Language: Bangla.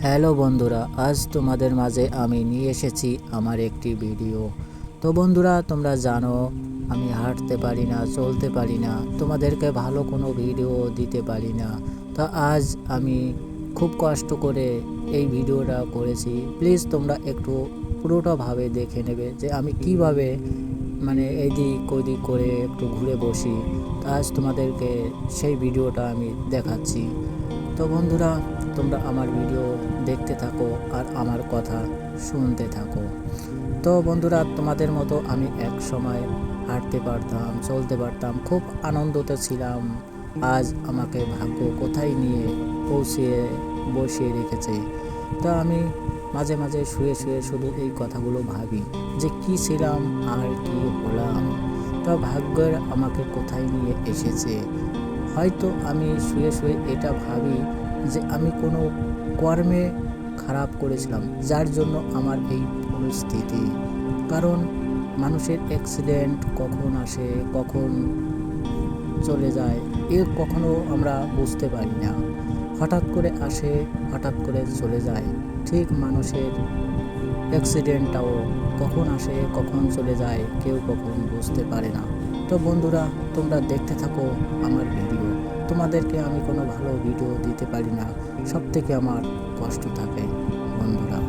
হ্যালো বন্ধুরা, আজ তোমাদের মাঝে আমি নিয়ে এসেছি আমার একটি ভিডিও। তো বন্ধুরা, তোমরা জানো আমি হাঁটতে পারি না, চলতে পারি না, তোমাদেরকে ভালো কোনো ভিডিও দিতে পারি না। তো আজ আমি খুব কষ্ট করে এই ভিডিওটা করেছি। প্লিজ তোমরা একটু পুরোটাভাবে দেখে নেবে যে আমি কিভাবে এদিক ওদিক করে একটু ঘুরে বসি। তো আজ তোমাদেরকে সেই ভিডিওটা আমি দেখাচ্ছি। তো বন্ধুরা, তোমরা আমার ভিডিও দেখতে থাকো আর আমার কথা শুনতে থাকো। তো বন্ধুরা, তোমাদের মতো আমি এক সময় হাঁটতে পারতাম, চলতে পারতাম, খুব আনন্দতে ছিলাম। আজ আমাকে ভাগ্য কোথায় নিয়ে পৌঁছিয়ে বসিয়ে রেখেছে। তো আমি মাঝে মাঝে শুয়ে শুয়ে শুধু এই কথাগুলো ভাবি যে কী ছিলাম আর কি হলাম। তো ভাগ্যের আমাকে কোথায় নিয়ে এসেছে। হয়তো আমি শুয়ে শুয়ে এটা ভাবি যে আমি কোনো কর্মে খারাপ করেছিলাম, যার জন্য আমার এই পরিস্থিতি। কারণ মানুষের অ্যাক্সিডেন্ট কখন আসে, কখন চলে যায়, কখনো আমরা বুঝতে পারি না। হঠাৎ করে আসে, হঠাৎ করে চলে যায়। ঠিক মানুষের অ্যাক্সিডেন্টটাও কখন আসে, কখন চলে যায়, কেউ কখন বুঝতে পারে না। তো বন্ধুরা, তোমরা দেখতে থাকো আমার ভিডিও। তোমাদেরকে আমি কোনো ভালো ভিডিও দিতে পারি না, সব থেকে আমার কষ্ট থাকে বন্ধুরা।